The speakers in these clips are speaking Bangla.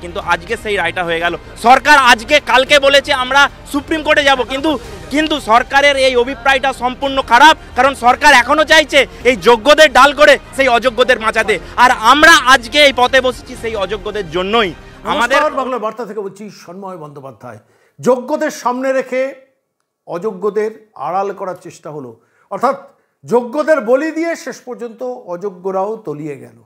কিন্তু আজকে সেই রায়টা হয়ে গেল। সরকার আজকে কালকে বলেছে আমরা সুপ্রিম কোর্টে যাব, কিন্তু সরকারের এই অভিপ্রায়টা সম্পূর্ণ খারাপ। কারণ সরকার এখনো চাইছে এই যোগ্যদের ডাল করে সেই অযোগ্যদের বাঁচাতে, আর আমরা আজকে এই পথে বসেছি সেই অযোগ্যদের জন্যই। আমাদের বাংলা বার্তা থেকে বলছি সন্ময় বন্দ্যোপাধ্যায়। যোগ্যদের সামনে রেখে অযোগ্যদের আড়াল করার চেষ্টা হলো, অর্থাৎ যোগ্যদের বলি দিয়ে শেষ পর্যন্ত অযোগ্যরাও তলিয়ে গেল।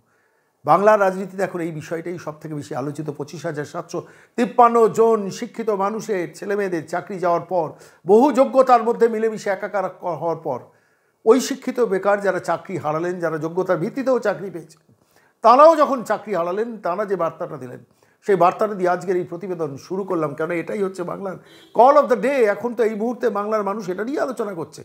বাংলার রাজনীতিতে এখন এই বিষয়টাই সব থেকে বেশি আলোচিত। 25,753 জন শিক্ষিত মানুষের ছেলেমেয়েদের চাকরি যাওয়ার পর, বহু যোগ্যতার মধ্যে মিলেমিশে একাকার হওয়ার পর, ওই শিক্ষিত বেকার যারা চাকরি হারালেন, যারা যোগ্যতার ভিত্তিতেও চাকরি পেয়েছেন, তারাও যখন চাকরি হারালেন, তারা যে বার্তাটা দিলেন, সেই বার্তাটা দিয়ে আজকের এই প্রতিবেদন শুরু করলাম। কেন এটাই হচ্ছে বাংলার কল অফ দ্য ডে। এখন তো এই মুহূর্তে বাংলার মানুষ এটা নিয়ে আলোচনা করছে।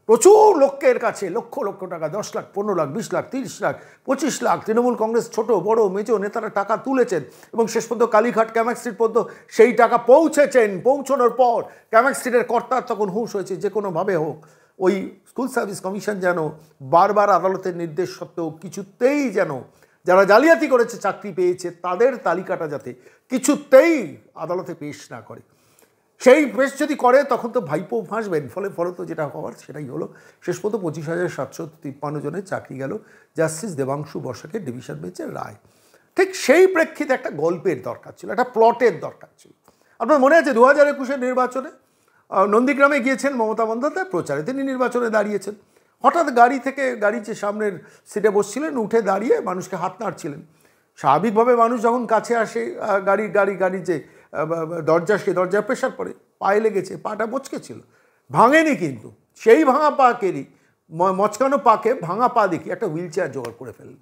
প্রচুর লোকের কাছে লক্ষ লক্ষ টাকা, 10 লাখ, 15 লাখ, 20 লাখ, 30 লাখ, 25 লাখ তৃণমূল কংগ্রেস ছোট বড় মেজো নেতারা টাকা তুলেছেন এবং শেষ পর্যন্ত কালীঘাট ক্যামাক স্ট্রিট পর্যন্ত সেই টাকা পৌঁছেছেন। পৌঁছানোর পর ক্যামাক স্ট্রিটের কর্তার তখন হুঁশ হয়েছে যে কোনোভাবে হোক ওই স্কুল সার্ভিস কমিশন যেন বারবার আদালতের নির্দেশ সত্ত্বেও কিছুতেই যেন যারা জালিয়াতি করেছে চাকরি পেয়েছে তাদের তালিকাটা যাতে কিছুতেই আদালতে পেশ না করে। সেই পেশ যদি করে তখন তো ভাইপো ফাঁসবেন। ফলত যেটা হওয়ার সেটাই হলো। শেষ পর্যন্ত 25,753 জনের চাকরি গেল জাস্টিস দেবাংশু বসাকের ডিভিশন বেঞ্চের রায়। ঠিক সেই প্রেক্ষিতে একটা গল্পের দরকার ছিল, একটা প্লটের দরকার ছিল। আপনার মনে আছে 2021 নির্বাচনে নন্দীগ্রামে গিয়েছেন মমতা বন্দ্যোপাধ্যায় প্রচারে, তিনি নির্বাচনে দাঁড়িয়েছেন। হঠাৎ গাড়ি যে সামনের সিটে বসছিলেন উঠে দাঁড়িয়ে মানুষকে হাত নাড়ছিলেন। স্বাভাবিকভাবে মানুষ যখন কাছে আসে গাড়ি যে দরজা, সে দরজায় প্রেশার পড়ে, পায়ে লেগেছে, পাটা মচকে ছিল, ভাঙেনি, কিন্তু সেই ভাঙা পাকেরই মচকানো পাকে ভাঙা পা দেখি একটা হুইল চেয়ার জোগাড় করে ফেললেন।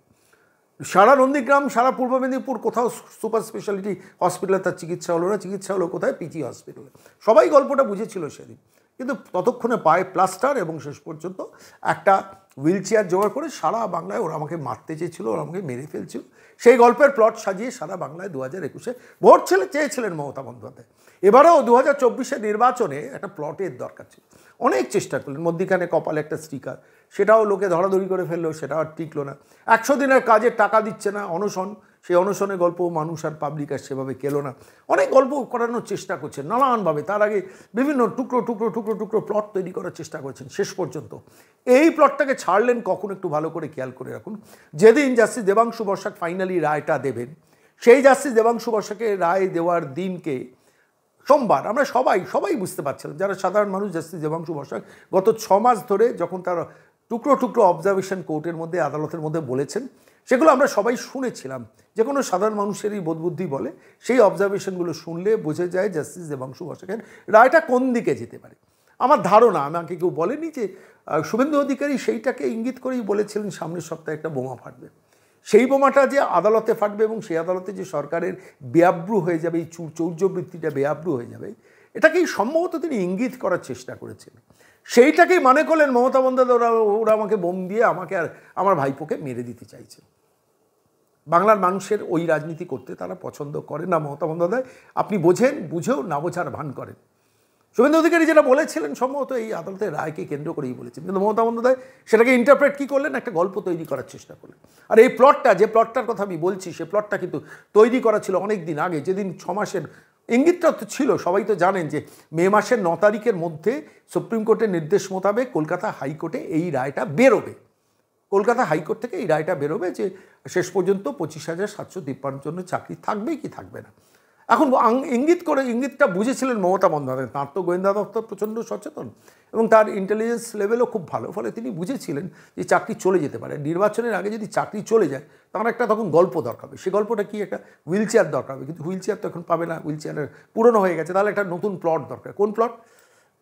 সারা নন্দীগ্রাম, সারা পূর্ব মেদিনীপুর কোথাও সুপার স্পেশালিটি হসপিটালে তার চিকিৎসা হলো না, চিকিৎসা হলো কোথায়? পিজি হসপিটালে। সবাই গল্পটা বুঝেছিল সেদিন, কিন্তু ততক্ষণে পায়ে প্লাস্টার এবং শেষ পর্যন্ত একটা হুইল চেয়ার জোগাড় করে সারা বাংলায় ওরা আমাকে মারতে চেয়েছিল, ওরা আমাকে মেরে ফেলছিল। সেই গল্পের প্লট সাজিয়ে সারা বাংলায় 2021 ভোট চেয়েছিলেন মমতা বন্দ্যোপাধ্যায়। এবারেও 2024 নির্বাচনে একটা প্লটের দরকার ছিল। অনেক চেষ্টা করলেন, মধ্যিখানে কপালে একটা স্টিকার, সেটাও লোকে ধরাধরি করে ফেললো, সেটাও আর টিকলো না। 100 দিনের কাজের টাকা দিচ্ছে না, অনশন, সেই অনশনের গল্প মানুষ আর পাবলিক আর সেভাবে কেলো না। অনেক গল্প করানোর চেষ্টা করছেন নানানভাবে। তার আগে বিভিন্ন টুকরো প্লট তৈরি করার চেষ্টা করেছেন। শেষ পর্যন্ত এই প্লটটাকে ছাড়লেন কখন একটু ভালো করে খেয়াল করে রাখুন। যেদিন জাস্টিস দেবাংশু বসাক ফাইনালি রায়টা দেবেন, সেই জাস্টিস দেবাংশু বসাকে রায় দেওয়ার দিনকে সোমবার আমরা সবাই বুঝতে পারছিলাম, যারা সাধারণ মানুষ, জাস্টিস দেবাংশু বসাক গত 6 মাস ধরে যখন তারা টুকরো অবজারভেশন কোর্টের মধ্যে, আদালতের মধ্যে বলেছেন, সেগুলো আমরা সবাই শুনেছিলাম। যে কোনো সাধারণ মানুষেরই বোধবুদ্ধি বলে সেই অবজারভেশনগুলো শুনলে বোঝা যায় জাস্টিস দেবাংশু বসাকের রায়টা কোন দিকে যেতে পারে। আমার ধারণা, আমাকে কেউ বলেনি যে শুভেন্দু অধিকারী সেইটাকে ইঙ্গিত করেই বলেছিলেন সামনের সপ্তাহে একটা বোমা ফাটবে। সেই বোমাটা যে আদালতে ফাটবে এবং সেই আদালতে যে সরকারের বেআব্রু হয়ে যাবে, এই চৌর্যবৃত্তিটা বেআব্রু হয়ে যাবে, এটাকেই সম্ভবত তিনি ইঙ্গিত করার চেষ্টা করেছিলেন। সেইটাকেই মানে করলেন মমতা বন্দ্যোপাধ্যায়, ওরা আমাকে বোম দিয়ে আমাকে আর আমার ভাইপোকে মেরে দিতে চাইছে। বাংলার মানুষের ওই রাজনীতি করতে তারা পছন্দ করে না মমতা বন্দ্যোপাধ্যায়। আপনি বুঝেও না বোঝার ভান করেন। শুভেন্দু অধিকারী যেটা বলেছিলেন সম্ভবত এই আদালতের রায়কে কেন্দ্র করেই বলেছেন, কিন্তু মমতা বন্দ্যোপাধ্যায় সেটাকে ইন্টারপ্রেট কী করলেন, একটা গল্প তৈরি করার চেষ্টা করলেন। আর এই প্লটটা, যে প্লটটার কথা আমি বলছি, সে প্লটটা কিন্তু তৈরি করা ছিল অনেক দিন আগে। যেদিন 6 মাসের ইঙ্গিতটা তো ছিল, সবাই তো জানেন যে মে মাসের 9 তারিখের মধ্যে সুপ্রিম কোর্টের নির্দেশ মোতাবেক কলকাতা হাইকোর্টে এই রায়টা বেরোবে। কলকাতা হাইকোর্ট থেকে এই রায়টা বেরোবে যে শেষ পর্যন্ত 25,753 জনের চাকরি থাকবে কি থাকবে না। এখন ইঙ্গিতটা বুঝেছিলেন মমতা বন্দ্যোপাধ্যায়। তাঁর তো গোয়েন্দা দপ্তর প্রচণ্ড সচেতন এবং তার ইন্টেলিজেন্স লেভেলও খুব ভালো, ফলে তিনি বুঝেছিলেন যে চাকরি চলে যেতে পারে। নির্বাচনের আগে যদি চাকরি চলে যায় তার একটা তখন গল্প দরকার হবে। সে গল্পটা কি, একটা হুইল চেয়ার দরকার হবে, কিন্তু হুইল চেয়ার তো এখন পাবে না, হুইল চেয়ারের পুরনো হয়ে গেছে। তাহলে একটা নতুন প্লট দরকার। কোন প্লট?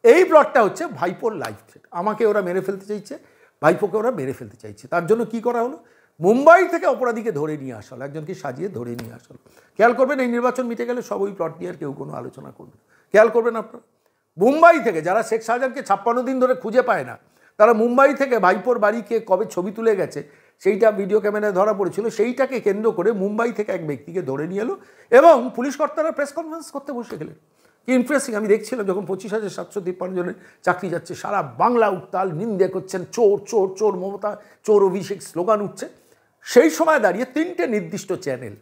এই প্লটটা হচ্ছে ভাইপোর লাইফ থ্রেট। আমাকে ওরা মেরে ফেলতে চাইছে, ভাইপোকে ওরা মেরে ফেলতে চাইছে। তার জন্য কি করা হলো? মুম্বাই থেকে অপরাধীকে ধরে নিয়ে আসা হলো, একজনকে সাজিয়ে ধরে নিয়ে আসা হলো। খেয়াল করবেন, এই নির্বাচন মিটে গেলে সব ওই প্লট নিয়ে আর কেউ কোনো আলোচনা করবে। খেয়াল করবেন আপনারা, মুম্বাই থেকে যারা শেখ শাহজাহানকে 56 দিন ধরে খুঁজে পায় না, তারা মুম্বাই থেকে ভাইপোর বাড়িকে কবে ছবি তুলে গেছে সেইটা ভিডিও ক্যামেরায় ধরা পড়েছিল, সেইটাকে কেন্দ্র করে মুম্বাই থেকে এক ব্যক্তিকে ধরে নিয়ে এলো এবং পুলিশ কর্তারা প্রেস কনফারেন্স করতে বসে গেলেন। কি ইন্টারেস্টিং! আমি দেখছিলাম যখন 25,753 জনের চাকরি যাচ্ছে, সারা বাংলা উত্তাল, নিন্দে করছেন, চোর চোর চোর মমতা, চোর অভিষেক স্লোগান উঠছে। সেই সময় দাঁড়িয়ে 3টে নির্দিষ্ট চ্যানেল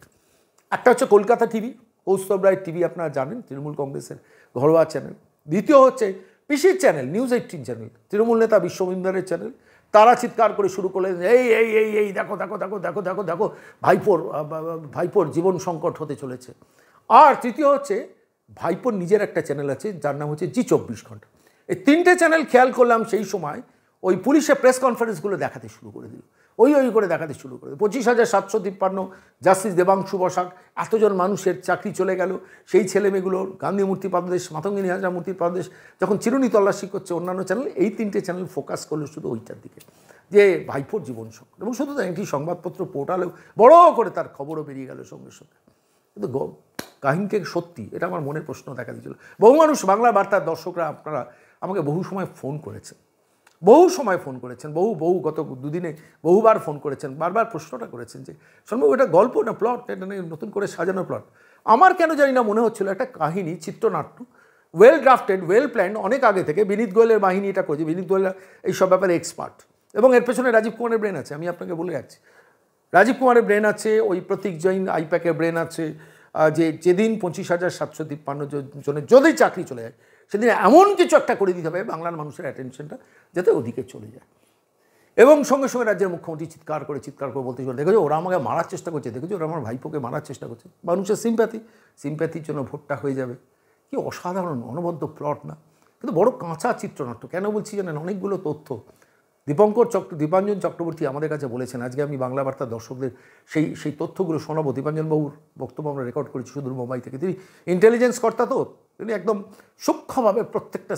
একটা হচ্ছে কলকাতা টিভি, কৌস্তব রায় টিভি, আপনারা জানেন তৃণমূল কংগ্রেসের ঘরোয়া চ্যানেল। দ্বিতীয় হচ্ছে পিসির চ্যানেল, নিউজ 18 চ্যানেল, তৃণমূল নেতা বিশ্ববিন্দারের চ্যানেল। তারা চিৎকার করে শুরু করলেন, এই এই এই এই দেখো দেখো দেখো দেখো দেখো দেখো ভাইপোর জীবন সংকট হতে চলেছে। আর তৃতীয় হচ্ছে ভাইপোর নিজের একটা চ্যানেল আছে যার নাম হচ্ছে জি24 ঘন্টা। এই তিনটে চ্যানেল খেয়াল করলাম সেই সময় ওই পুলিশের প্রেস কনফারেন্সগুলো দেখাতে শুরু করে দিল, ওই করে দেখাতে শুরু করে দিল। 25,753 জাস্টিস দেবাংশু বসাক, এতজন মানুষের চাকরি চলে গেল, সেই ছেলেমেয়েগুলোর গান্ধী মূর্তি পাদদেশ, মাতঙ্গিনী হাজরা মূর্তির পাদদেশ যখন চিরুনি তল্লাশি করছে অন্যান্য চ্যানেল, এই তিনটে চ্যানেল ফোকাস করলো শুধু ওইটার দিকে, যে ভাইপোর জীবন সংকট। এবং শুধু তাই, একটি সংবাদপত্র পোর্টালেও বড় করে তার খবরও বেরিয়ে গেল সঙ্গে সঙ্গে। কিন্তু কাহিনীকে সত্যি, এটা আমার মনের প্রশ্ন দেখা দিয়েছিল। বহু মানুষ, বাংলা বার্তার দর্শকরা আপনারা আমাকে বহু সময় ফোন করেছেন, বহু গত দুদিনে বহুবার ফোন করেছেন, বারবার প্রশ্নটা করেছেন যে শোনবাবু এটা গল্প না প্লট, এটা নতুন করে সাজানো প্লট। আমার কেন জানি না মনে হচ্ছিল একটা কাহিনী, চিত্রনাট্য, ওয়েল ড্রাফটেড, ওয়েল প্ল্যান্ড, অনেক আগে থেকে। বিনীত গোয়েলের বাহিনী এটা করেছে, বিনীত গোয়েল এইসব ব্যাপারে এক্সপার্ট, এবং এর পেছনে রাজীব কুমারের ব্রেন আছে। আমি আপনাকে বলে যাচ্ছি, রাজীব কুমারের ব্রেন আছে, ওই প্রতীক জৈন আইপ্যাকের ব্রেন আছে, যে যেদিন 25,753 জনের যদি চাকরি চলে যায় সেদিন এমন কিছু একটা করে দিতে হবে বাংলার মানুষের অ্যাটেনশনটা যাতে ওদিকে চলে যায়। এবং সঙ্গে সঙ্গে রাজ্যের মুখ্যমন্ত্রী চিৎকার করে বলতে চলে, দেখেছো ওরা আমাকে মারার চেষ্টা করছে, দেখেছো ওরা আমার ভাইপোকে মারার চেষ্টা করছে। মানুষের সিম্প্যাথির জন্য ভোটটা হয়ে যাবে। কি অসাধারণ অনবদ্য প্লট না, কিন্তু বড় কাঁচা চিত্রনাট্য। কেন বলছি জানেন? অনেকগুলো তথ্য দীপাঞ্জন চক্রবর্তী আমাদের কাছে বলেছেন। আজকে আমি বাংলা বার্তার দর্শকদের সেই তথ্যগুলো শোনাবো। দীপাঞ্জনবাবুর বক্তব্য আমরা রেকর্ড করেছি সুদূর মুম্বাই থেকে। তিনি ইন্টেলিজেন্স কর্তা, তো তিনি একদম সূক্ষ্মভাবে প্রত্যেকটা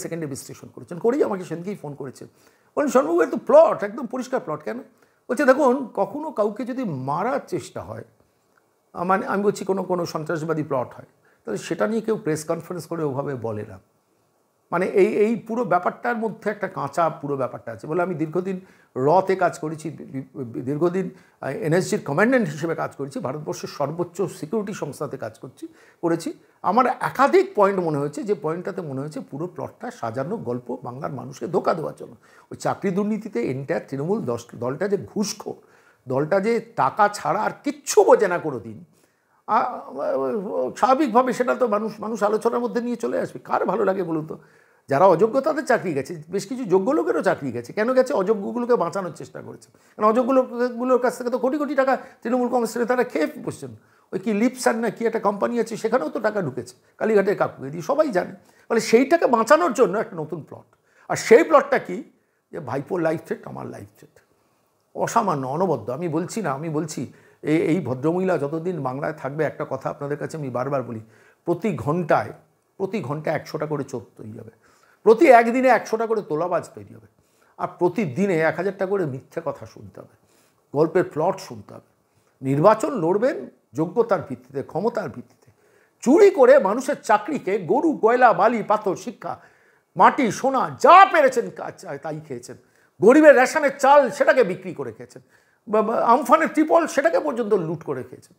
সেকেন্ডে বিশ্লেষণ করেছেন, করেই আমাকে সেদিনকেই ফোন করেছেন। বলেন শর্মাবু এর তো প্লট, একদম পরিষ্কার প্লট। কেন? বলছে দেখুন, কখনো কাউকে যদি মারার চেষ্টা হয়, মানে আমি বলছি কোনো সন্ত্রাসবাদী প্লট হয়, তাহলে সেটা নিয়ে কেউ প্রেস কনফারেন্স করে ওভাবে বলে না। মানে এই পুরো ব্যাপারটার মধ্যে একটা কাঁচা পুরো ব্যাপারটা আছে। বলে আমি দীর্ঘদিন রতে কাজ করেছি, দীর্ঘদিন এনএসজির কমান্ড্যান্ট হিসেবে কাজ করেছি, ভারতবর্ষের সর্বোচ্চ সিকিউরিটি সংস্থাতে কাজ করেছি। আমার একাধিক পয়েন্ট মনে হয়েছে, যে পয়েন্টটাতে মনে হয়েছে পুরো প্লটটা সাজানো গল্প, বাংলার মানুষকে ধোকা দেওয়ার জন্য। ওই চাকরি দুর্নীতিতে এন্টায়ার তৃণমূল দলটা যে ঘুষখোর, দলটা যে টাকা ছাড়া আর কিচ্ছু বোঝে না কোনো দিন, স্বাভাবিকভাবে সেটা তো মানুষ আলোচনার মধ্যে নিয়ে চলে আসবে। কার ভালো লাগে বলুন তো? যারা অযোগ্য তাদের চাকরি গেছে, বেশ কিছু যোগ্য লোকেরও চাকরি গেছে। কেন গেছে? অযোগ্যগুলোকে বাঁচানোর চেষ্টা করেছে। কারণ অযোগ্যগুলোর কাছ থেকে তো কোটি কোটি টাকা তৃণমূল কংগ্রেসের তারা খেয়ে বসছেন। ওই কি লিপসার না কি একটা কোম্পানি আছে, সেখানেও তো টাকা ঢুকেছে কালীঘাটের কাকুকে দিয়ে, সবাই জানে। ফলে সেইটাকে বাঁচানোর জন্য একটা নতুন প্লট। আর সেই প্লটটা কি? যে ভাইপোর লাইফ থ্রেট, আমার লাইফ থ্রেট। অসামান্য, অনবদ্য। আমি বলছি এই ভদ্রমহিলা যতদিন বাংলায় থাকবে, একটা কথা আপনাদের কাছে আমি বারবার বলি, প্রতি ঘন্টায় 100টা করে চোর তৈরি হবে, প্রতি একদিনে 100টা করে তোলাবাজ তৈরি হবে, আর প্রতিদিনে 1000টা করে মিথ্যে কথা শুনতে হবে, গল্পের প্লট শুনতে হবে। নির্বাচন লড়বেন যোগ্যতার ভিত্তিতে, ক্ষমতার ভিত্তিতে। চুরি করে মানুষের চাকরিকে গরু, কয়লা, বালি, পাথর, শিক্ষা, মাটি, সোনা যা পেরেছেন তাই খেয়েছেন। গরিবের রেশনের চাল সেটাকে বিক্রি করে খেয়েছেন, আমফানের ত্রিপল সেটাকে পর্যন্ত লুট করে খেয়েছেন,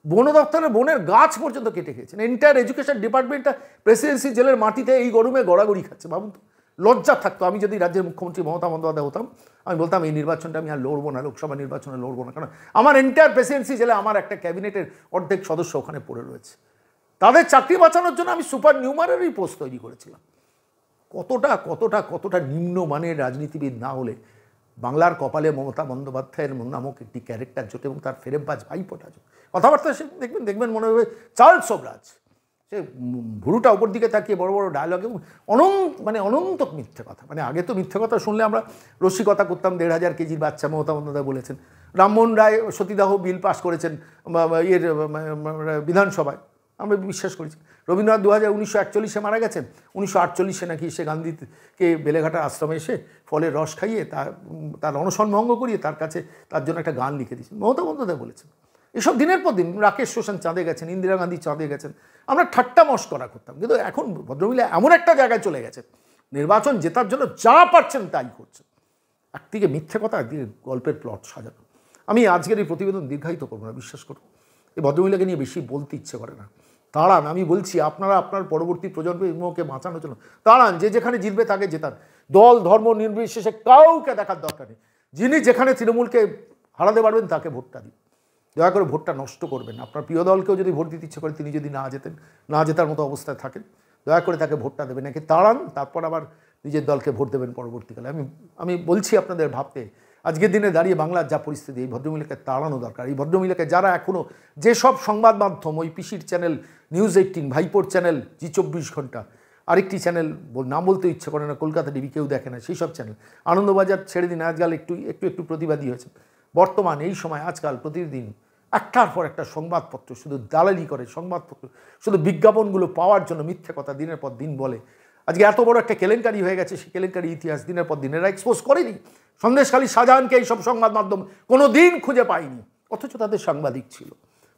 বন দপ্তরের বনের গাছ পর্যন্ত কেটে খেয়েছেন। এন্টায়ার এডুকেশন ডিপার্টমেন্টটা প্রেসিডেন্সি জেলের মাটিতে এই গরমে গড়াগড়ি খাচ্ছে। ভাবুন তো, লজ্জা থাকতো। আমি যদি রাজ্যের মুখ্যমন্ত্রী মমতা বন্দ্যোপাধ্যায় হতাম, আমি বলতাম এই নির্বাচনটা আমি আর লড়বো না, লোকসভা নির্বাচনে লড়বো না। কারণ আমার এন্টায়ার প্রেসিডেন্সি জেলে আমার একটা ক্যাবিনেটের অর্ধেক সদস্য ওখানে পড়ে রয়েছে। তাদের চাকরি বাঁচানোর জন্য আমি সুপার নিউমারেরই পোস্ট তৈরি করেছিলাম। কতটা নিম্নমানের রাজনীতিবিদ না হলে বাংলার কপালে মমতা বন্দ্যোপাধ্যায়ের নামক একটি ক্যারেক্টার জোটে, এবং তার ফেরেববাজ ভাইপোটা জোটে। কথাবার্তা সে দেখবেন মনে হবে চার্লস সোবরাজ। সে ভুরুটা ওপর দিকে তাকিয়ে বড় বড় ডায়লগ, এবং অনন্ত মিথ্যে কথা। মানে আগে তো মিথ্যে কথা শুনলে আমরা রসিকতা করতাম, 1,500 কেজির বাচ্চা মমতা বন্দ্যোপাধ্যায় বলেছেন। রামমোহন রায় সতীদাহ বিল পাস করেছেন বিধানসভায়, আমরা বিশ্বাস করেছি। রবীন্দ্রনাথ 1941 মারা গেছেন, 1948 নাকি সে গান্ধীকে বেলেঘাটার আশ্রমে এসে ফলের রস খাইয়ে তার অনশন ভঙ্গ করিয়ে তার জন্য একটা গান লিখে দিয়েছেন, মমতা বন্দ্যোপাধ্যায় বলেছেন। এসব দিনের পর দিন রাকেশ রোশন চাঁদে গেছেন, ইন্দিরা গান্ধী চাঁদে গেছেন, আমরা ঠাট্টা মশকরা করতাম। কিন্তু এখন ভদ্রমহিলা এমন একটা জায়গায় চলে গেছেন, নির্বাচন জেতার জন্য যা পারছেন তাই করছেন। একদিকে মিথ্যে কথা, একদিকে গল্পের প্লট সাজানো। আমি আজকের এই প্রতিবেদন দীর্ঘায়িত করবো না, বিশ্বাস করুন। এই ভদ্রমহিলাকে নিয়ে বেশি বলতে ইচ্ছে করে না। তাড়ান, আমি বলছি আপনারা আপনার পরবর্তী প্রজন্মকে বাঁচানোর জন্য তাড়ান, যে যেখানে জিতবে তাকে জেতান। দল ধর্ম নির্বিশেষে কাউকে দেখার দরকার নেই। যিনি যেখানে তৃণমূলকে হারাতে পারবেন তাকে ভোটটা দিন। দয়া করে ভোটটা নষ্ট করবেন। আপনার প্রিয় দলকেও যদি ভোট দিতে ইচ্ছে করে, তিনি যদি না জেতার মতো অবস্থায় থাকেন, দয়া করে তাকে ভোটটা দেবেন, নাকি তাড়ান, তারপর আবার নিজের দলকে ভোট দেবেন পরবর্তীকালে। আমি বলছি আপনাদের ভাবতে, আজকের দিনে দাঁড়িয়ে বাংলার যা পরিস্থিতি, এই ভদ্রমহিলাকে তাড়ানো দরকার। এই ভদ্রমহিলাকে যারা এখনও যেসব সংবাদ মাধ্যম, ওই পিসির চ্যানেল নিউজ 18, ভাইপোর চ্যানেল জি24 ঘন্টা, আরেকটি চ্যানেল নাম বলতে ইচ্ছে করে না, কলকাতা টিভি, কেউ দেখে না, সেই সব চ্যানেল, আনন্দবাজার ছেড়ে দিন, আজকাল একটু প্রতিবাদী হয়েছে। বর্তমান এই সময় আজকাল প্রতিদিন একটার পর একটা সংবাদপত্র শুধু দালালি করে, সংবাদপত্র শুধু বিজ্ঞাপনগুলো পাওয়ার জন্য মিথ্যে কথা দিনের পর দিন বলে। আজকে এত বড় একটা কেলেঙ্কারি হয়ে গেছে, সেই কেলেঙ্কারি ইতিহাস দিনের পর দিন এরা এক্সপোজ করেনি। সন্দেশখালী শাহজাহানকে এইসব সংবাদ মাধ্যম কোনো দিন খুঁজে পায়নি, অথচ তাদের সাংবাদিক ছিল।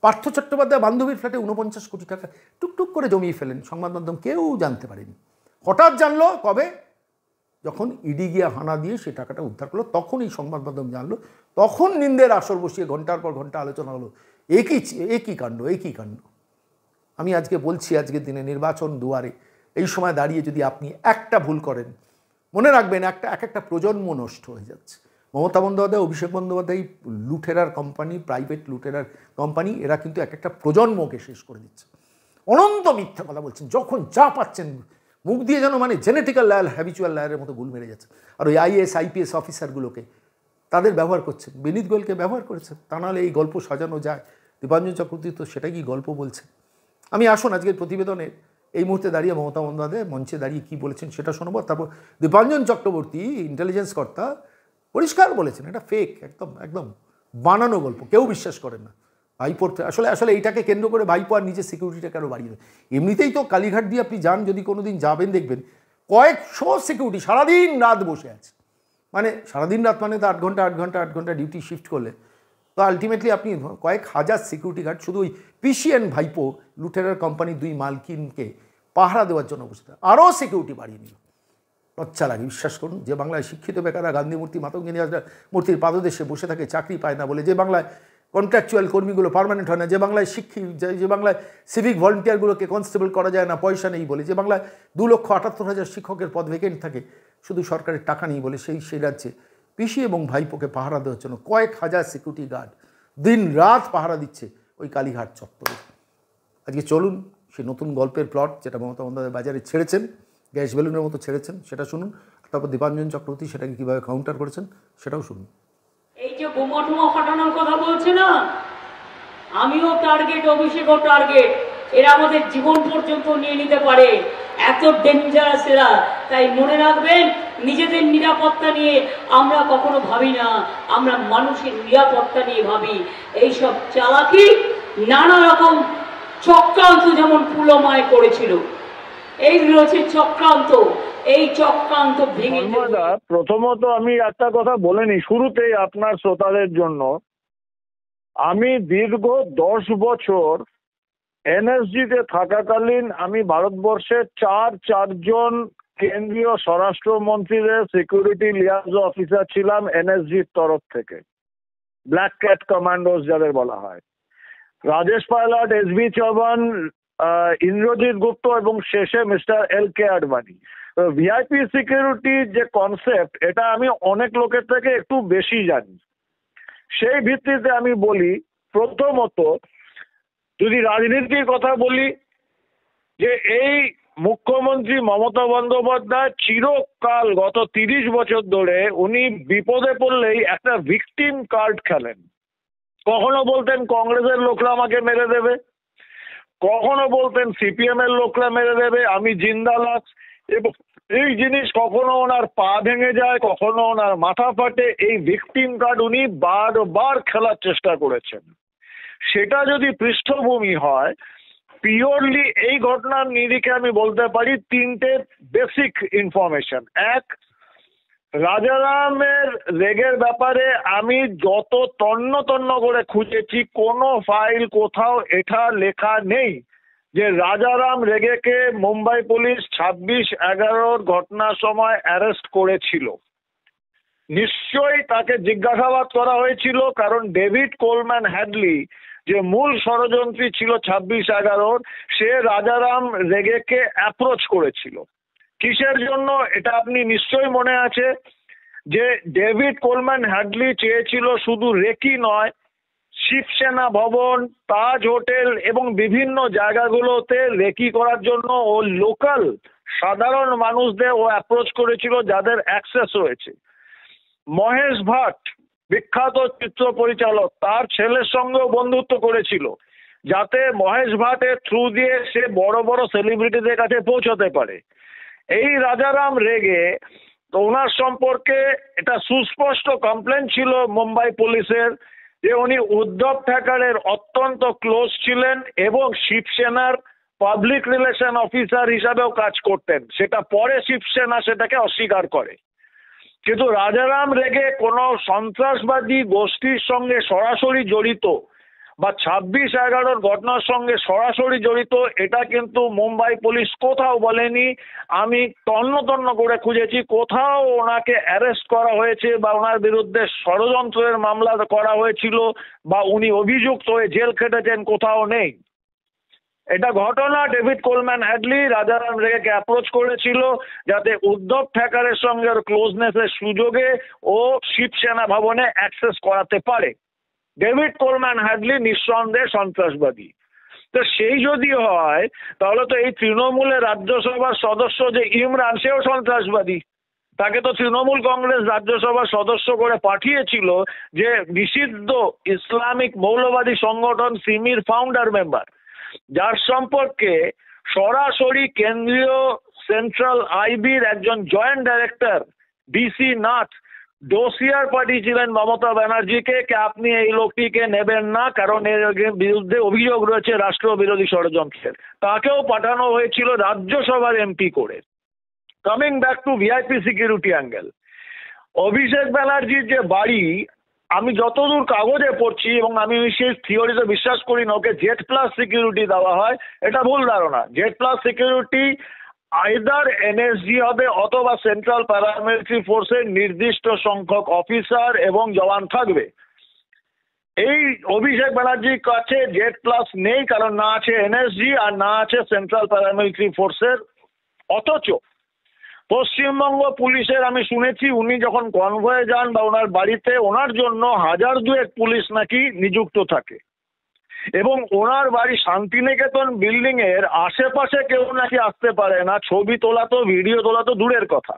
পার্থ চট্টোপাধ্যায় বান্ধবীর ফ্ল্যাটে 49 কোটি টাকা টুকটুক করে জমিয়ে ফেলেন, সংবাদ মাধ্যম কেউ জানতে পারেনি। হঠাৎ জানলো কবে? যখন ইডি গিয়ে হানা দিয়ে সেই টাকাটা উদ্ধার করলো, তখন এই সংবাদ মাধ্যম জানলো, তখন নিন্দের আসর বসিয়ে ঘন্টার পর ঘন্টা আলোচনা হলো। একই কাণ্ড। আমি আজকে বলছি, আজকের দিনে নির্বাচন দুয়ারে, এই সময় দাঁড়িয়ে যদি আপনি একটা ভুল করেন, মনে রাখবেন একটা প্রজন্ম নষ্ট হয়ে যাচ্ছে। Mamata Bandyopadhyay, Abhishek Bandyopadhyay, লুটেরার company, private লুটেরার company, এরা কিন্তু একটা প্রজন্মকে শেষ করে দিচ্ছে। অনন্ত মিথ্যা কথা বলছেন, যখন যা পাচ্ছেন মুখ দিয়ে যেন মানে জেনেটিক্যাল লায়ার, হ্যাবিচুয়াল লায়ারের মতো গুল মেরে যাচ্ছে। আর ওই IAS IPS অফিসারগুলোকে তাদের ব্যবহার করছেন, বিনীত গোয়েলকে ব্যবহার করেছেন, তা নাহলে এই গল্প সাজানো যায়? দীপাঞ্জন চক্রবর্তী তো সেটা কি গল্প বলছে। আমি আসুন আজকের প্রতিবেদনে এই মুহূর্তে দাঁড়িয়ে মমতা বন্দ্যোপাধ্যায় মঞ্চে দাঁড়িয়ে কী বলেছেন সেটা শোনাবো। তারপর দীপাঞ্জন চক্রবর্তী, ইন্টেলিজেন্স কর্তা, পরিষ্কার বলেছেন এটা ফেক, একদম বানানো গল্প, কেউ বিশ্বাস করেন না। ভাইপোর আসলে এইটাকে কেন্দ্র করে ভাইপো আর নিজের সিকিউরিটিটাকে আরও বাড়িয়ে দেয়। এমনিতেই তো কালীঘাট দিয়ে আপনি যান, যদি কোনো দিন যাবেন, দেখবেন কয়েকশো সিকিউরিটি সারাদিন রাত বসে আছে। মানে সারাদিন রাত মানে তো 8 ঘন্টা ডিউটি শিফট করলে তো আলটিমেটলি আপনি কয়েক হাজার সিকিউরিটি গার্ড শুধু ওই পিসি অ্যান্ড ভাইপো লুটেরার কোম্পানির 2 মালকিনকে পাহারা দেওয়ার জন্য বসে, আরও সিকিউরিটি বাড়িয়ে নিল। লজ্জা লাগে, বিশ্বাস করুন। যে বাংলায় শিক্ষিত বেকাররা গান্ধী মূর্তি, মাতঙ্গিনী হাজরা মূর্তির পাদদেশে বসে থাকে, চাকরি পায় না বলে, যে বাংলায় কন্ট্রাকচুয়াল কর্মীগুলো পার্মানেন্ট হয় না, যে বাংলায় যে বাংলায় সিভিক ভলেন্টিয়ারগুলোকে কনস্টেবল করা যায় না, পয়সা নেই বলে, যে বাংলায় 2,78,000 শিক্ষকের পদ ভ্যাকেন্ট থাকে শুধু সরকারের টাকা নেই বলে, সেই রাজ্যে পিসি এবং ভাইপোকে পাহারা দেওয়ার জন্য কয়েক হাজার সিকিউরিটি গার্ড দিন রাত পাহারা দিচ্ছে ওই কালীঘাট চত্বরে। আজকে চলুন সেই নতুন গল্পের প্লট যেটা মমতা বন্দ্যোপাধ্যায় বাজারে ছেড়েছেন, গ্যাস বেলুনের মতো ছেড়েছেন, সেটা শুনুন। তারপর দীপাঞ্জন চক্রবর্তী সেটাকে কীভাবে কাউন্টার করেছেন সেটাও শুনুন। এই যে বোমা টোমা ফাটানোর কথা বলছে না, আমিও টার্গেট, অভিষেকও টার্গেট। এরা আমাদের জীবন পর্যন্ত নিয়ে নিতে পারে, এত ডেঞ্জারাস এরা। তাই মনে রাখবেন, নিজেদের নিরাপত্তা নিয়ে আমরা কখনো ভাবি না, আমরা মানুষের নিরাপত্তা নিয়ে ভাবি। এইসব চালাকি, নানা রকম চক্রান্ত যেমন পুলমায় করেছিল, এইগুলো হচ্ছে চক্রান্ত। এই চক্রান্ত ভেঙে প্রথমত আমি একটা কথা বলে নি শুরুতেই আপনার শ্রোতাদের জন্য, আমি দীর্ঘ 10 বছর NSG-তে থাকাকালীন আমি ভারতবর্ষের চারজন কেন্দ্রীয় স্বরাষ্ট্রমন্ত্রীদের সিকিউরিটি লিয়াজ অফিসার ছিলাম NSG-র তরফ থেকে, ব্ল্যাক ক্যাট কমান্ডোস যাদের বলা হয়। রাজেশ পাইলট, SB চৌহান, ইন্দ্রজিৎ গুপ্ত এবং শেষে মিস্টার LK আডবাণী। VIP সিকিউরিটির যে কনসেপ্ট, এটা আমি অনেক লোকের থেকে একটু বেশি জানি। সেই ভিত্তিতে আমি বলি, প্রথমত যদি রাজনীতির কথা বলি, যে এই মুখ্যমন্ত্রী মমতা বন্দ্যোপাধ্যায় চিরকাল গত 30 বছর ধরে উনি বিপদে পড়লেই একটা ভিকটিম কার্ড খেলেন। কখনো বলতেন কংগ্রেসের লোকরা আমাকে মেরে দেবে, কখনো বলতেন CPM এর লোকরা মেরে দেবে, আমি জিন্দালাস। এবং এই জিনিস কখনো ওনার পা ভেঙে যায়, কখনো ওনার মাথা ফাটে। এই ভিকটিম কার্ড উনি বারবার খেলার চেষ্টা করেছেন। সেটা যদি পৃষ্ঠভূমি হয়, পিওরলি এই ঘটনার নিরিখে আমি বলতে পারি 3টে বেসিক ইনফরমেশন। এক, রাজারামের রেগের ব্যাপারে আমি যত তন্ন করে খুঁজেছি, কোনো ফাইল কোথাও এটা লেখা নেই যে রাজারাম রেগেকে মুম্বাই পুলিশ 26/11 ঘটনার সময় অ্যারেস্ট করেছিল। নিশ্চয়ই তাকে জিজ্ঞাসাবাদ করা হয়েছিল, কারণ ডেভিড কোলম্যান হ্যাডলি যে মূল ষড়যন্ত্রী ছিল 26/11, সে রাজারাম রেগেকে অ্যাপ্রোচ করেছিল। কিসের জন্য এটা আপনি নিশ্চয়ই মনে আছে, যে ডেভিড কোলম্যান হ্যাডলি চেয়েছিল শুধু রেকি নয়, শিবসেনা ভবন, তাজ হোটেল এবং বিভিন্ন জায়গাগুলোতে রেকি করার জন্য ও লোকাল সাধারণ মানুষদের ও অ্যাপ্রোচ করেছিল যাদের অ্যাক্সেস রয়েছে। মহেশ ভাট, বিখ্যাত চিত্র পরিচালক, তার ছেলের সঙ্গেও বন্ধুত্ব করেছিল যাতে মহেশ ভাটের থ্রু দিয়ে সে বড় বড় সেলিব্রিটিদের কাছে পৌঁছতে পারে। এই রাজারাম রেগে তো ওনার সম্পর্কে এটা সুস্পষ্ট কমপ্লেন ছিল মুম্বাই পুলিশের যে উনি উদ্ধব ঠাকরের অত্যন্ত ক্লোজ ছিলেন এবং শিবসেনার পাবলিক রিলেশন অফিসার হিসাবেও কাজ করতেন। সেটা পরে শিবসেনা সেটাকে অস্বীকার করে। কিন্তু রাজারাম রেগে কোনো সন্ত্রাসবাদী গোষ্ঠীর সঙ্গে সরাসরি জড়িত বা 26/11 ঘটনার সঙ্গে সরাসরি জড়িত এটা কিন্তু মুম্বাই পুলিশ কোথাও বলেনি। আমি তন্ন করে খুঁজেছি, কোথাও ওনাকে অ্যারেস্ট করা হয়েছে বা ওনার বিরুদ্ধে ষড়যন্ত্রের মামলা করা হয়েছিল বা উনি অভিযুক্ত হয়ে জেল খেটেছেন, কোথাও নেই। এটা ঘটনা David Coleman Hadley Rajaram রেগেকে approach করেছিল যাতে উদ্ধব ঠাকরের সঙ্গে ক্লোজনেসের সুযোগে ও শিবসেনা ভবনে অ্যাক্সেস করাতে পারে। ডেভিড কোলম্যান হ্যাডলি নিঃসন্দেহে সন্ত্রাসবাদী। তো সেই যদি হয় তাহলে তো এই তৃণমূলের রাজ্যসভার সদস্য যে ইমরান, সেও সন্ত্রাসবাদী। তাকে তো তৃণমূল কংগ্রেস রাজ্যসভার সদস্য করে পাঠিয়েছিল যে নিষিদ্ধ ইসলামিক মৌলবাদী সংগঠন সিমির ফাউন্ডার মেম্বার, যার সম্পর্কে সরাসরি কেন্দ্রীয় সেন্ট্রাল আইবির একজন জয়েন্ট ডাইরেক্টর ডিসি নাথ ডোসিয়ার পাঠিয়েছিলেন মমতা ব্যানার্জিকে কে আপনি এই লোকটিকে নেবেন না, কারণ এর বিরুদ্ধে অভিযোগ রয়েছে রাষ্ট্রবিরোধী ষড়যন্ত্রের। তাকেও পাঠানো হয়েছিল রাজ্যসভার এমপি করে। Coming back to VIP security angle, Abhishek ব্যানার্জির যে বাড়ি, আমি যতদূর কাগজে পড়ছি এবং আমি সেই থিওরিতে বিশ্বাস করি না ওকে জেড প্লাস সিকিউরিটি দেওয়া হয়, এটা ভুল ধারণা। Z plus security either NSG হবে অথবা সেন্ট্রাল প্যারামিলিটারি ফোর্সের নির্দিষ্ট সংখ্যক অফিসার এবং জওয়ান থাকবে। এই অভিষেক ব্যানার্জির কাছে জেড প্লাস নেই, কারণ না আছে এনএসজি আর না আছে সেন্ট্রাল প্যারামিলিটারি ফোর্সের। অথচ পশ্চিমবঙ্গ পুলিশের আমি শুনেছি উনি যখন কনভয়ে যান বা ওনার বাড়িতে ওনার জন্য 1002 পুলিশ নাকি নিযুক্ত থাকে এবং ওনার বাড়ি শান্তিনিকেতন বিল্ডিং এর আশেপাশে কেউ নাকি আসতে পারে না। ছবি তোলা তো ভিডিও তোলা তো দূরের কথা।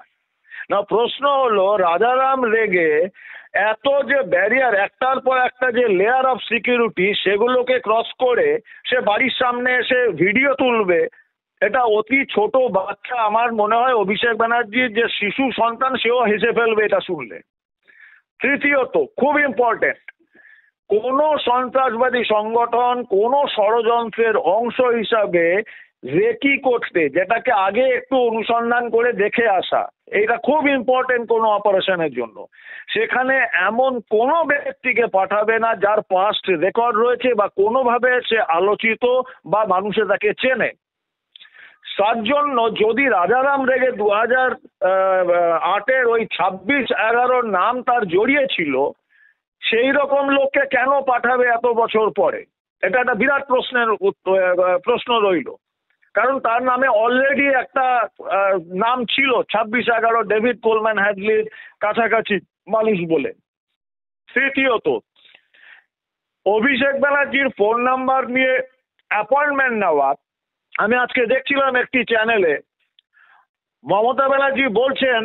না, প্রশ্ন হলো রাজারাম রেগে এত যে ব্যারিয়ার, একটার পর একটা যে লেয়ার অফ সিকিউরিটি, সেগুলোকে ক্রস করে সে বাড়ির সামনে এসে ভিডিও তুলবে, এটা অতি ছোট বাচ্চা, আমার মনে হয় অভিষেক ব্যানার্জির যে শিশু সন্তান সেও হেসে ফেলবে এটা শুনলে। তৃতীয়ত, খুব ইম্পর্টেন্ট, কোন সন্ত্রাসবাদী সংগঠন কোন ষড়যন্ত্রের অংশ হিসাবে রেকি করতে, যেটাকে আগে একটু অনুসন্ধান করে দেখে আসা, এটা খুব ইম্পর্টেন্ট কোনো অপারেশনের জন্য। সেখানে এমন কোনো ব্যক্তিকে পাঠাবে না যার পাস্ট রেকর্ড রয়েছে বা কোনোভাবে সে আলোচিত বা মানুষে তাকে চেনে। তার জন্য যদি রাজারাম রেগে 2008 ওই 26/11 নাম তার জড়িয়ে ছিল, সেই রকম লোককে কেন পাঠাবে এত বছর পরে? এটা একটা বিরাট প্রশ্ন রইল। কারণ তার নামে অলরেডি একটা নাম ছিল 26/11 ডেভিড কোলম্যান হ্যাডলির কাছাকাছি মানুষ বলে। তৃতীয়ত, অভিষেক ব্যানার্জির ফোন নাম্বার নিয়ে অ্যাপয়েন্টমেন্ট নেওয়া, আমি আজকে দেখছিলাম একটি চ্যানেলে মমতা ব্যানার্জি বলছেন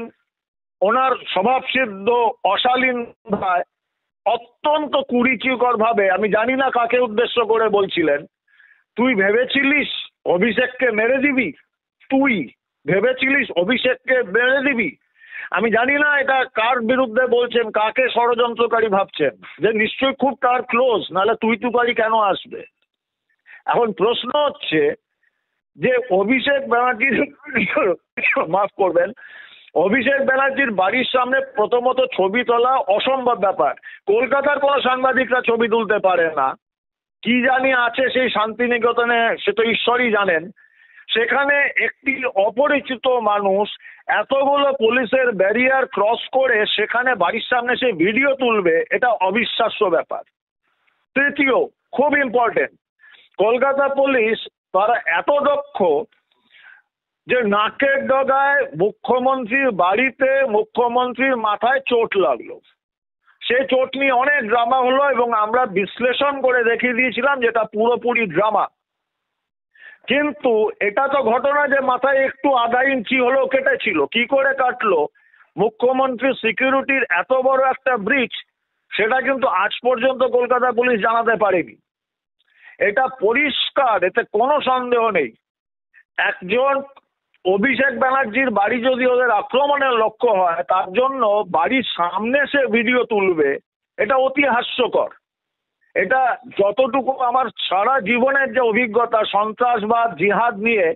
ওনার স্বভাবসিদ্ধ অশালীন ভাই অত্যন্ত কুরুচিকর ভাবে, আমি জানি না কাকে উদ্দেশ্য করে বলছিলেন, তুই ভেবেছিলিস অভিষেককে মেরে দিবি? তুই ভেবেছিলিস অভিষেককে মেরে দিবি? আমি জানি না এটা কার বিরুদ্ধে বলছেন, কাকে ষড়যন্ত্রকারী ভাবছেন, যে নিশ্চয়ই খুব তার ক্লোজ, নাহলে তুই তুকারি কেন আসবে? এখন প্রশ্ন হচ্ছে যে অভিষেক ব্যানার্জির মাফ করবেন, অভিষেক ব্যানার্জির বাড়ির সামনে প্রথমত ছবি তোলা অসম্ভব ব্যাপার। কলকাতার কোনো সাংবাদিকরা ছবি তুলতে পারে না। কি জানি আছে সেই শান্তিনিকেতনে, সে তো ঈশ্বরই জানেন। সেখানে একটি অপরিচিত মানুষ এতগুলো পুলিশের ব্যারিয়ার ক্রস করে সেখানে বাড়ির সামনে সে ভিডিও তুলবে, এটা অবিশ্বাস্য ব্যাপার। তৃতীয়, খুব ইম্পর্টেন্ট, কলকাতা পুলিশ তারা এত দক্ষ যে নাকের ডগায় মুখ্যমন্ত্রীর বাড়িতে মুখ্যমন্ত্রীর মাথায় চোট লাগলো, সেই চোট নিয়ে অনেক ড্রামা হলো এবং আমরা বিশ্লেষণ করে দেখিয়ে দিয়েছিলাম যেটা পুরোপুরি ড্রামা। কিন্তু এটা তো ঘটনা যে মাথায় একটু আধা ইঞ্চি হলেও কেটেছিল, কি করে কাটলো? মুখ্যমন্ত্রী সিকিউরিটির এত বড় একটা ব্রিচ, সেটা কিন্তু আজ পর্যন্ত কলকাতা পুলিশ জানাতে পারেনি। এটা পরিষ্কার, এতে কোনো সন্দেহ নেই। একজন অভিষেক ব্যানার্জির বাড়ি যদি ওদের আক্রমণের লক্ষ্য হয়, তার জন্য বাড়ির সামনে সে ভিডিও তুলবে, এটা অতি হাস্যকর। এটা যতটুকু আমার সারা জীবনের যে অভিজ্ঞতা সন্ত্রাসবাদ জিহাদ নিয়ে,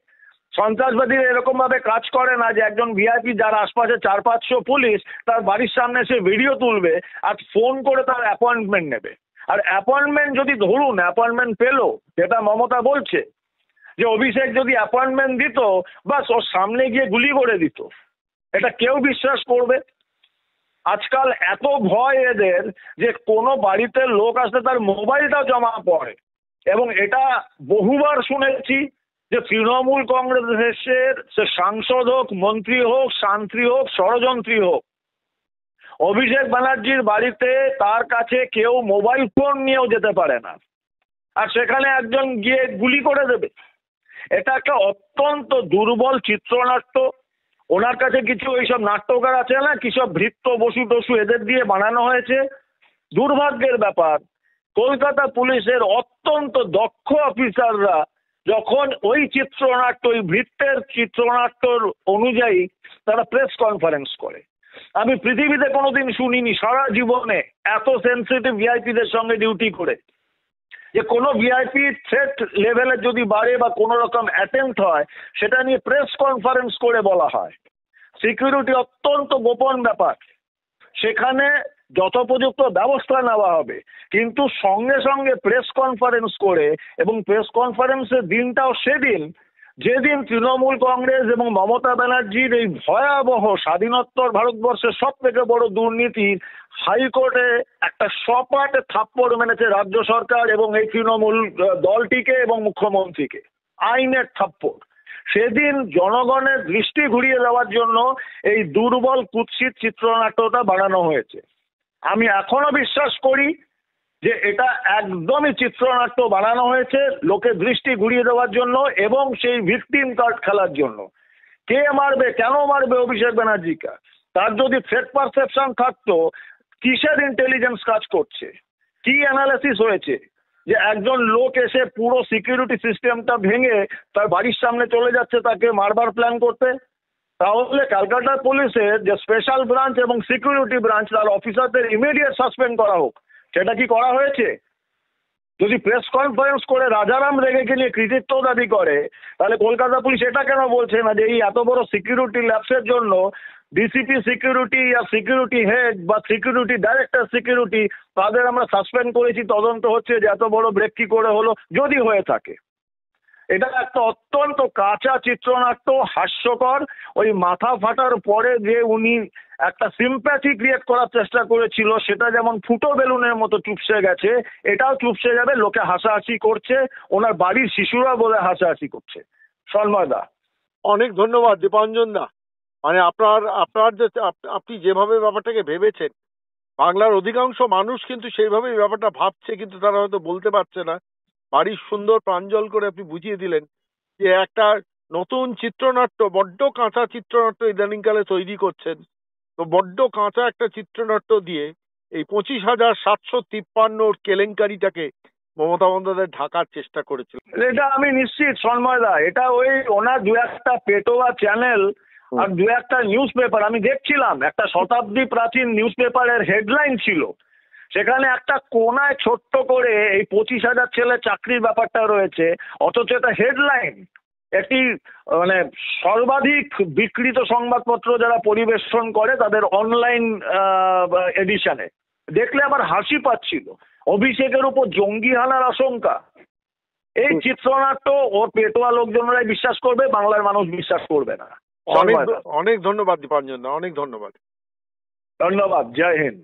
সন্ত্রাসবাদীরা এরকম ভাবে কাজ করে না যে একজন ভিআইপি যার আশপাশে 400-500 পুলিশ তার বাড়ির সামনে সে ভিডিও তুলবে আর ফোন করে তার অ্যাপয়েন্টমেন্ট নেবে। আর অ্যাপয়েন্টমেন্ট যদি ধরুন অ্যাপয়েন্টমেন্ট পেলো, যেটা মমতা বলছে যে অভিষেক যদি অ্যাপয়েন্টমেন্ট দিত, বাস ওর সামনে গিয়ে গুলি করে দিত, এটা কেউ বিশ্বাস করবে? আজকাল এত ভয় এদের যে কোনো বাড়িতে লোক আসলে তার মোবাইলটা জমা পড়ে। এবং এটা বহুবার শুনেছি যে তৃণমূল কংগ্রেসের সে সাংসদ হোক, মন্ত্রী হোক, শান্তি হোক, ষড়যন্ত্রী হোক, অভিষেক ব্যানার্জির বাড়িতে তার কাছে কেউ মোবাইল ফোন নিয়েও যেতে পারে না, আর সেখানে একজন গিয়ে গুলি করে দেবে। এটা একটা অত্যন্ত দুর্বল চিত্রনাট্য। ওনার কাছে কিছু এইসব নাট্যকার আছে না, কি সব ভৃত্য বসু টসু এদের দিয়ে বানানো হয়েছে। দুর্ভাগ্যের ব্যাপার, কলকাতা পুলিশের অত্যন্ত দক্ষ অফিসাররা যখন ওই চিত্রনাট্য, ওই ভৃত্যের চিত্রনাট্যর অনুযায়ী তারা প্রেস কনফারেন্স করে, আমি পৃথিবীতে কোনোদিন শুনিনি সারা জীবনে এত সেন্সিটিভ ভিআইপিদের সঙ্গে ডিউটি করে যে কোনো ভিআইপি থ্রেট লেভেলে যদি বাড়ে বা কোনো রকম অ্যাটেম্পট হয়, সেটা নিয়ে প্রেস কনফারেন্স করে বলা হয়। সিকিউরিটি অত্যন্ত গোপন ব্যাপার, সেখানে যথোপযুক্ত ব্যবস্থা নেওয়া হবে, কিন্তু সঙ্গে সঙ্গে প্রেস কনফারেন্স করে, এবং প্রেস কনফারেন্সের দিনটাও সেদিন যেদিন তৃণমূল কংগ্রেস এবং মমতা ব্যানার্জির এই ভয়াবহ স্বাধীনোত্তর ভারতবর্ষের সব থেকে বড় দুর্নীতি হাইকোর্টে একটা সপাটে থাপ্পড় মেরেছে রাজ্য সরকার এবং এই তৃণমূল দলটিকে এবং মুখ্যমন্ত্রীকে, আইনের থাপ্পড়। সেদিন জনগণের দৃষ্টি ঘুরিয়ে দেওয়ার জন্য এই দুর্বল কুৎসিত চিত্রনাট্যটা বানানো হয়েছে। আমি এখনো বিশ্বাস করি যে এটা একদমই চিত্রনাট্য বানানো হয়েছে লোকের দৃষ্টি ঘুরিয়ে দেওয়ার জন্য এবং সেই ভিকটিম কার্ড খেলার জন্য। কে মারবে, কেন মারবে অভিষেক ব্যানার্জিকে, তার যদি থ্রেট পারসেপশন থাকতো, কিসের ইন্টেলিজেন্স কাজ করছে, কি অ্যানালিসিস হয়েছে যে একজন লোক এসে পুরো সিকিউরিটি সিস্টেমটা ভেঙে তার বাড়ির সামনে চলে যাচ্ছে তাকে মারবার প্ল্যান করতে? তাহলে ক্যালকাটা পুলিশের যে স্পেশাল ব্রাঞ্চ এবং সিকিউরিটি ব্রাঞ্চ, তার অফিসারদের ইমিডিয়েট সাসপেন্ড করা হোক। সেটা কি করা হয়েছে? যদি প্রেস কনফারেন্স করে রাজারাম রেগেকে নিয়ে কৃতিত্ব দাবি করে, তাহলে কলকাতা পুলিশ এটা কেন বলছে না যে এই এত বড় সিকিউরিটি ল্যাপসের জন্য ডিসিপি সিকিউরিটি আর সিকিউরিটি হেড বা সিকিউরিটি ডাইরেক্টর সিকিউরিটি তাদের আমরা সাসপেন্ড করেছি, তদন্ত হচ্ছে যে এত বড় ব্রেক কি করে হলো, যদি হয়ে থাকে। এটা একটা অত্যন্ত কাঁচা চিত্রনাট্য, হাস্যকর। ওই মাথা ফাটার পরে যে উনি একটা সিম্প্যাথি ক্রিয়েট করার চেষ্টা করেছিল, সেটা যেমন ফুটো বেলুনের মতো চুপসে গেছে, এটাও চুপসে যাবে। লোকে হাসাহাসি করছে, ওনার বাড়ির শিশুরা বলে হাসাহাসি করছে। সন্ময় দা, অনেক ধন্যবাদ দীপাঞ্জন দা। মানে আপনার যে আপনি যেভাবে ব্যাপারটাকে ভেবেছেন, বাংলার অধিকাংশ মানুষ কিন্তু সেইভাবেই ব্যাপারটা ভাবছে, কিন্তু তারা হয়তো বলতে পারছে না। বাড়ির সুন্দর প্রাঞ্জল করে আপনি বুঝিয়ে দিলেন যে একটা নতুন চিত্রনাট্য, বড্ড কাঁচা চিত্রনাট্য ইদানিংকালে তৈরি করছেন। তো বড্ড কাঁচা একটা চিত্রনাট্য দিয়ে এই 25,753 কেলেঙ্কারিটাকে মমতা বন্দ্যোপাধ্যায় ঢাকার চেষ্টা করেছিল। এটা আমি নিশ্চিত সন্ময় দা, এটা ওই ওনার দু একটা পেটোয়া চ্যানেল আর দু একটা নিউজ পেপার, আমি দেখছিলাম একটা শতাব্দী প্রাচীন নিউজ পেপারের হেডলাইন ছিল, সেখানে একটা কোনায় ছোট্ট করে এই 25,000 ছেলে চাকরির ব্যাপারটা রয়েছে, অথচ এটা হেডলাইন একটি মানে সর্বাধিক বিকৃত সংবাদপত্র যারা পরিবেশন করে তাদের অনলাইন এডিশনে। দেখলে আবার হাসি পাচ্ছিল, অভিষেকের উপর জঙ্গি হানার আশঙ্কা। এই চিত্রনাট্য ওর পেটোয়া লোকজনরাই বিশ্বাস করবে, বাংলার মানুষ বিশ্বাস করবে না। অনেক ধন্যবাদ দীপাঞ্জন দা, অনেক ধন্যবাদ। ধন্যবাদ, জয় হিন্দ।